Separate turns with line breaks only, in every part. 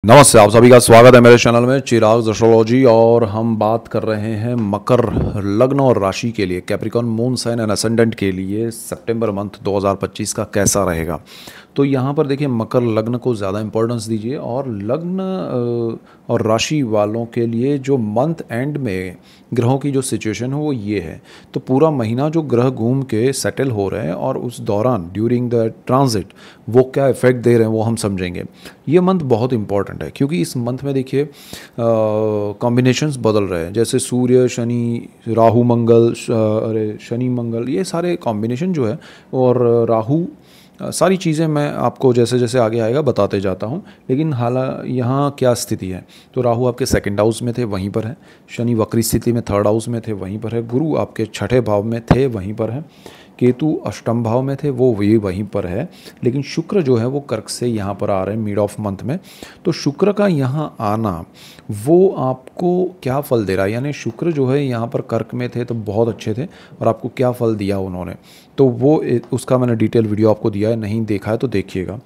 नमस्ते, आप सभी का स्वागत है मेरे चैनल में चिराग एस्ट्रोलॉजी। और हम बात कर रहे हैं मकर लग्न और राशि के लिए, Capricorn moon sign and ascendant के लिए सितंबर मंथ 2025 का कैसा रहेगा। तो यहाँ पर देखिए, मकर लग्न को ज़्यादा इंपॉर्टेंस दीजिए और लग्न और राशि वालों के लिए जो मंथ एंड में ग्रहों की जो सिचुएशन है वो ये है। तो पूरा महीना जो ग्रह घूम के सेटल हो रहे हैं और उस दौरान ड्यूरिंग द ट्रांजिट वो क्या इफेक्ट दे रहे हैं वो हम समझेंगे। ये मंथ बहुत इंपॉर्टेंट है क्योंकि इस मंथ में देखिए कॉम्बिनेशंस बदल रहे हैं, जैसे सूर्य शनि राहु मंगल शनि मंगल, ये सारे कॉम्बिनेशन जो है। और राहु सारी चीज़ें मैं आपको जैसे जैसे आगे आएगा बताते जाता हूँ। लेकिन यहाँ क्या स्थिति है, तो राहु आपके सेकंड हाउस में थे वहीं पर है, शनि वक्री स्थिति में थर्ड हाउस में थे वहीं पर है, गुरु आपके छठे भाव में थे वहीं पर है, केतु अष्टम भाव में थे वो भी वहीं पर है। लेकिन शुक्र जो है वो कर्क से यहाँ पर आ रहे हैं मिड ऑफ मंथ में। तो शुक्र का यहाँ आना वो आपको क्या फल दे रहा है, यानी शुक्र जो है यहाँ पर कर्क में थे तो बहुत अच्छे थे और आपको क्या फल दिया उन्होंने, तो वो उसका मैंने डिटेल वीडियो आपको दिया है, नहीं देखा है तो देखिएगा।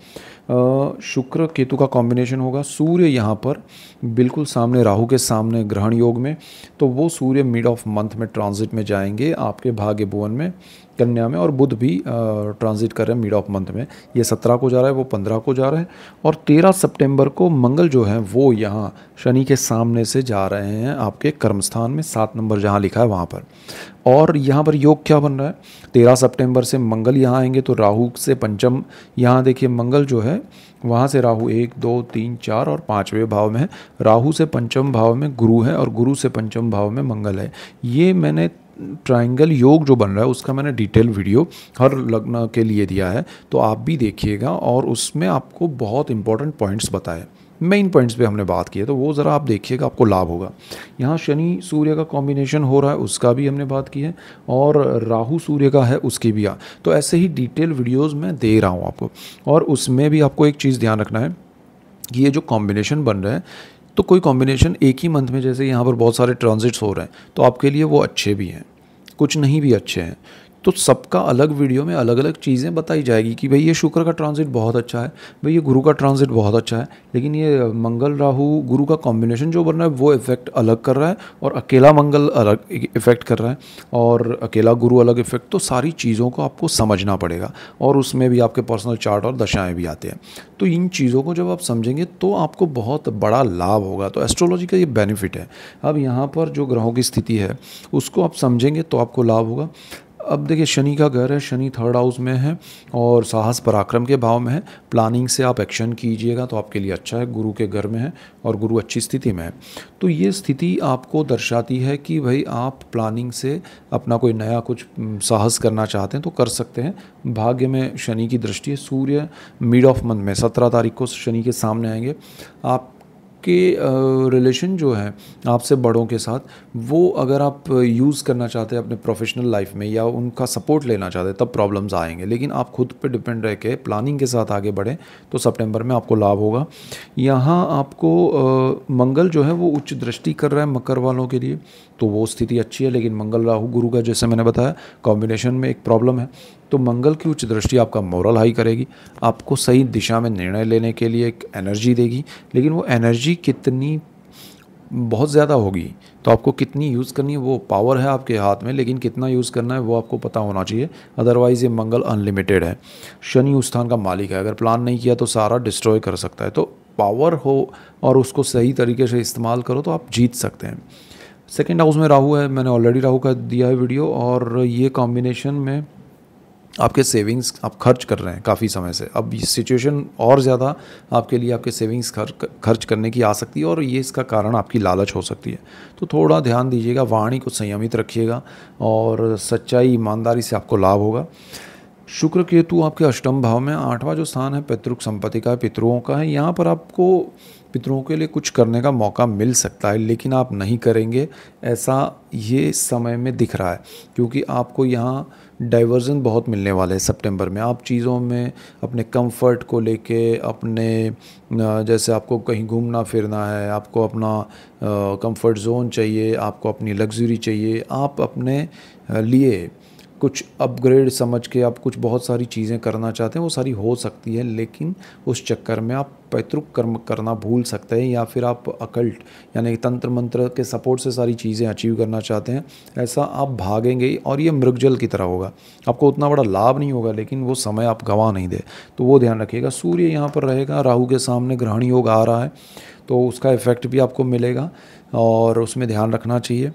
शुक्र केतु का कॉम्बिनेशन होगा, सूर्य यहाँ पर बिल्कुल सामने राहु के सामने ग्रहण योग में, तो वो सूर्य मिड ऑफ मंथ में ट्रांजिट में जाएंगे आपके भाग्य भुवन में कन्या में, और बुध भी ट्रांजिट कर रहे हैं मिड ऑफ मंथ में। ये 17 को जा रहा है, वो 15 को जा रहा है, और 13 सितंबर को मंगल जो है वो यहाँ शनि के सामने से जा रहे हैं आपके कर्मस्थान में, 7 नंबर जहाँ लिखा है वहाँ पर। और यहाँ पर योग क्या बन रहा है, 13 सितंबर से मंगल यहाँ आएंगे तो राहु से पंचम, यहाँ देखिए मंगल जो है वहाँ से राहु 1 2 3 4 और 5वें भाव में है, राहु से पंचम भाव में गुरु है और गुरु से पंचम भाव में मंगल है। ये मैंने ट्रायंगल योग जो बन रहा है उसका मैंने डिटेल वीडियो हर लग्न के लिए दिया है, तो आप भी देखिएगा और उसमें आपको बहुत इंपॉर्टेंट पॉइंट्स बताए, मेन पॉइंट्स पे हमने बात की है, तो वो ज़रा आप देखिएगा, आपको लाभ होगा। यहाँ शनि सूर्य का कॉम्बिनेशन हो रहा है उसका भी हमने बात की है, और राहु सूर्य का है उसकी भी तो ऐसे ही डिटेल वीडियोज़ मैं दे रहा हूँ आपको। और उसमें भी आपको एक चीज़ ध्यान रखना है कि ये जो कॉम्बिनेशन बन रहा है, तो कोई कॉम्बिनेशन एक ही मंथ में, जैसे यहाँ पर बहुत सारे ट्रांजिट्स हो रहे हैं तो आपके लिए वो अच्छे भी हैं, कुछ नहीं भी अच्छे हैं, तो सबका अलग वीडियो में अलग अलग चीज़ें बताई जाएगी कि भाई ये शुक्र का ट्रांजिट बहुत अच्छा है, भाई ये गुरु का ट्रांजिट बहुत अच्छा है, लेकिन ये मंगल राहु गुरु का कॉम्बिनेशन जो बन रहा है वो इफेक्ट अलग कर रहा है, और अकेला मंगल अलग इफेक्ट कर रहा है, और अकेला गुरु अलग इफेक्ट। तो सारी चीज़ों को आपको समझना पड़ेगा, और उसमें भी आपके पर्सनल चार्ट और दशाएँ भी आते हैं। तो इन चीज़ों को जब आप समझेंगे तो आपको बहुत बड़ा लाभ होगा। तो एस्ट्रोलॉजी का ये बेनिफिट है। अब यहाँ पर जो ग्रहों की स्थिति है उसको आप समझेंगे तो आपको लाभ होगा। अब देखिए, शनि का घर है, शनि थर्ड हाउस में है और साहस पराक्रम के भाव में है, प्लानिंग से आप एक्शन कीजिएगा तो आपके लिए अच्छा है। गुरु के घर में है और गुरु अच्छी स्थिति में है, तो ये स्थिति आपको दर्शाती है कि भाई आप प्लानिंग से अपना कोई नया कुछ साहस करना चाहते हैं तो कर सकते हैं। भाग्य में शनि की दृष्टि है, सूर्य मिड ऑफ मंथ में 17 तारीख को शनि के सामने आएंगे। आप के रिलेशन जो है आपसे बड़ों के साथ, वो अगर आप यूज़ करना चाहते हैं अपने प्रोफेशनल लाइफ में या उनका सपोर्ट लेना चाहते हैं तब प्रॉब्लम्स आएंगे, लेकिन आप खुद पे डिपेंड रह के प्लानिंग के साथ आगे बढ़ें तो सितंबर में आपको लाभ होगा। यहाँ आपको मंगल जो है वो उच्च दृष्टि कर रहा है मकर वालों के लिए, तो वो स्थिति अच्छी है। लेकिन मंगल राहु गुरु का जैसे मैंने बताया कॉम्बिनेशन में एक प्रॉब्लम है, तो मंगल की उच्च दृष्टि आपका मोरल हाई करेगी, आपको सही दिशा में निर्णय लेने के लिए एक एनर्जी देगी। लेकिन वो एनर्जी कितनी बहुत ज़्यादा होगी, तो आपको कितनी यूज़ करनी है वो पावर है आपके हाथ में, लेकिन कितना यूज़ करना है वो आपको पता होना चाहिए। अदरवाइज़ ये मंगल अनलिमिटेड है, शनि उस स्थान का मालिक है, अगर प्लान नहीं किया तो सारा डिस्ट्रॉय कर सकता है। तो पावर हो और उसको सही तरीके से इस्तेमाल करो तो आप जीत सकते हैं। सेकेंड हाउस में राहु है, मैंने ऑलरेडी राहु का दिया है वीडियो, और ये कॉम्बिनेशन में आपके सेविंग्स आप खर्च कर रहे हैं काफ़ी समय से, अब ये सिचुएशन और ज़्यादा आपके लिए आपके सेविंग्स खर्च करने की आ सकती है, और ये इसका कारण आपकी लालच हो सकती है। तो थोड़ा ध्यान दीजिएगा, वाणी को संयमित रखिएगा और सच्चाई ईमानदारी से आपको लाभ होगा। शुक्र केतु आपके अष्टम भाव में, 8वां जो स्थान है पितृक संपत्ति का है, पितरों का है, यहाँ पर आपको पितरों के लिए कुछ करने का मौका मिल सकता है, लेकिन आप नहीं करेंगे ऐसा ये समय में दिख रहा है, क्योंकि आपको यहाँ डाइवर्जन बहुत मिलने वाले हैं सितंबर में। आप चीज़ों में अपने कंफर्ट को लेके, अपने जैसे आपको कहीं घूमना फिरना है, आपको अपना कंफर्ट जोन चाहिए, आपको अपनी लग्जरी चाहिए, आप अपने लिए कुछ अपग्रेड समझ के आप कुछ बहुत सारी चीज़ें करना चाहते हैं, वो सारी हो सकती है, लेकिन उस चक्कर में आप पैतृक कर्म करना भूल सकते हैं, या फिर आप अकल्ट यानी तंत्र मंत्र के सपोर्ट से सारी चीज़ें अचीव करना चाहते हैं। ऐसा आप भागेंगे ही और ये मृगजल की तरह होगा, आपको उतना बड़ा लाभ नहीं होगा, लेकिन वो समय आप गंवा नहीं दे, तो वो ध्यान रखिएगा। सूर्य यहाँ पर रहेगा, राहु के सामने ग्रहण योग आ रहा है, तो उसका इफेक्ट भी आपको मिलेगा और उसमें ध्यान रखना चाहिए।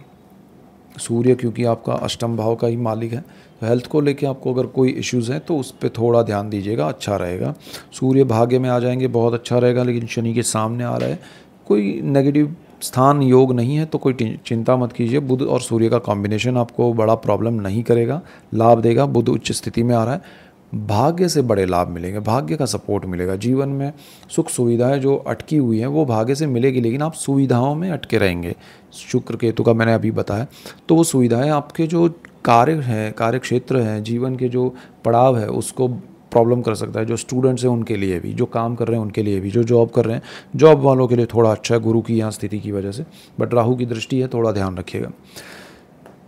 सूर्य क्योंकि आपका अष्टम भाव का ही मालिक है, तो हेल्थ को लेके आपको अगर कोई इश्यूज़ हैं तो उस पर थोड़ा ध्यान दीजिएगा, अच्छा रहेगा। सूर्य भाग्य में आ जाएंगे, बहुत अच्छा रहेगा, लेकिन शनि के सामने आ रहा है, कोई नेगेटिव स्थान योग नहीं है, तो कोई चिंता मत कीजिए। बुध और सूर्य का कॉम्बिनेशन आपको बड़ा प्रॉब्लम नहीं करेगा, लाभ देगा। बुध उच्च स्थिति में आ रहा है, भाग्य से बड़े लाभ मिलेंगे, भाग्य का सपोर्ट मिलेगा। जीवन में सुख सुविधाएं जो अटकी हुई हैं वो भाग्य से मिलेगी, लेकिन आप सुविधाओं में अटके रहेंगे। शुक्र केतु का मैंने अभी बताया, तो वो सुविधाएं आपके जो कार्य हैं, कार्य क्षेत्र हैं, जीवन के जो पड़ाव है उसको प्रॉब्लम कर सकता है। जो स्टूडेंट्स हैं उनके लिए भी, जो काम कर रहे हैं उनके लिए भी, जो जॉब कर रहे हैं, जॉब वालों के लिए थोड़ा अच्छा है गुरु की यहाँ स्थिति की वजह से, बट राहु की दृष्टि है, थोड़ा ध्यान रखिएगा।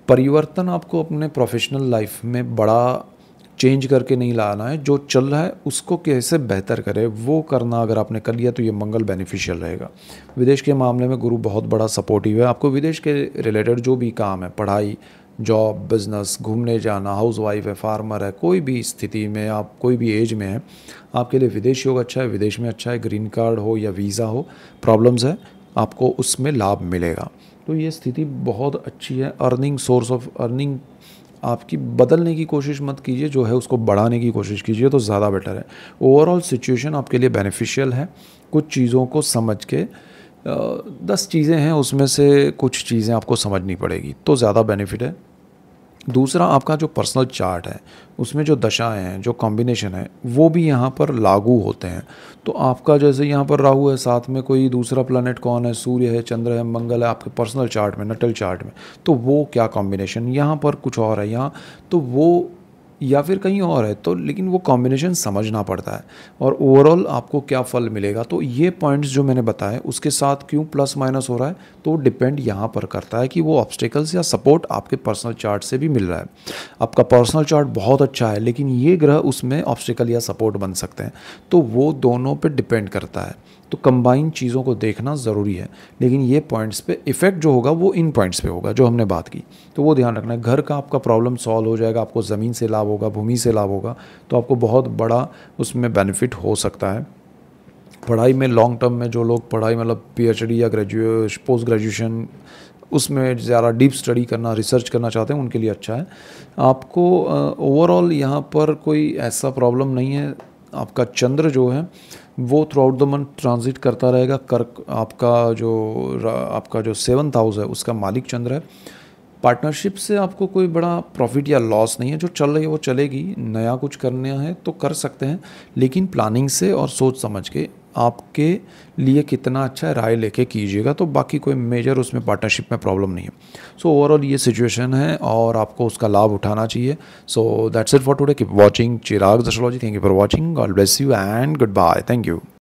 परिवर्तन आपको अपने प्रोफेशनल लाइफ में बड़ा चेंज करके नहीं लाना है, जो चल रहा है उसको कैसे बेहतर करे वो करना अगर आपने कर लिया तो ये मंगल बेनिफिशियल रहेगा। विदेश के मामले में गुरु बहुत बड़ा सपोर्टिव है, आपको विदेश के रिलेटेड जो भी काम है, पढ़ाई, जॉब, बिजनेस, घूमने जाना, हाउस वाइफ है, फार्मर है, कोई भी स्थिति में आप कोई भी एज में है, आपके लिए विदेश योग अच्छा है, विदेश में अच्छा है। ग्रीन कार्ड हो या वीज़ा हो, प्रॉब्लम्स है, आपको उसमें लाभ मिलेगा। तो ये स्थिति बहुत अच्छी है। अर्निंग, सोर्स ऑफ अर्निंग आपकी बदलने की कोशिश मत कीजिए, जो है उसको बढ़ाने की कोशिश कीजिए, तो ज़्यादा बेटर है। ओवरऑल सिचुएशन आपके लिए बेनिफिशियल है। कुछ चीज़ों को समझ के 10 चीज़ें हैं, उसमें से कुछ चीज़ें आपको समझनी पड़ेगी, तो ज़्यादा बेनिफिट है। दूसरा, आपका जो पर्सनल चार्ट है उसमें जो दशाएं हैं, जो कॉम्बिनेशन है, वो भी यहाँ पर लागू होते हैं। तो आपका जैसे यहाँ पर राहु है, साथ में कोई दूसरा प्लैनेट कौन है, सूर्य है, चंद्र है, मंगल है, आपके पर्सनल चार्ट में, नटल चार्ट में, तो वो क्या कॉम्बिनेशन, यहाँ पर कुछ और है यहाँ, तो वो या फिर कहीं और है, तो लेकिन वो कॉम्बिनेशन समझना पड़ता है और ओवरऑल आपको क्या फल मिलेगा। तो ये पॉइंट्स जो मैंने बताए उसके साथ क्यों प्लस माइनस हो रहा है, तो डिपेंड यहाँ पर करता है कि वो ऑब्स्टेकल्स या सपोर्ट आपके पर्सनल चार्ट से भी मिल रहा है। आपका पर्सनल चार्ट बहुत अच्छा है, लेकिन ये ग्रह उसमें ऑब्स्टेकल या सपोर्ट बन सकते हैं, तो वो दोनों पे डिपेंड करता है। तो कंबाइन चीज़ों को देखना ज़रूरी है, लेकिन ये पॉइंट्स पे इफ़ेक्ट जो होगा वो इन पॉइंट्स पे होगा जो हमने बात की, तो वो ध्यान रखना है। घर का आपका प्रॉब्लम सॉल्व हो जाएगा, आपको ज़मीन से लाभ होगा, भूमि से लाभ होगा, तो आपको बहुत बड़ा उसमें बेनिफिट हो सकता है। पढ़ाई में लॉन्ग टर्म में जो लोग पढ़ाई मतलब पीएचडी या पोस्ट ग्रेजुएशन उसमें ज़्यादा डीप स्टडी करना, रिसर्च करना चाहते हैं, उनके लिए अच्छा है। आपको ओवरऑल यहाँ पर कोई ऐसा प्रॉब्लम नहीं है। आपका चंद्र जो है वो through out the month transit करता रहेगा। कर्क आपका जो 7th हाउस है उसका मालिक चंद्र है। पार्टनरशिप से आपको कोई बड़ा प्रॉफिट या लॉस नहीं है, जो चल रही है वो चलेगी। नया कुछ करना है तो कर सकते हैं, लेकिन प्लानिंग से और सोच समझ के आपके लिए कितना अच्छा है राय लेके कीजिएगा, तो बाकी कोई मेजर उसमें पार्टनरशिप में प्रॉब्लम नहीं है। सो ओवरऑल ये सिचुएशन है और आपको उसका लाभ उठाना चाहिए। So that's it for today. Keep watching Chirag astrology. Thank you for watching. God bless you and goodbye. Thank you.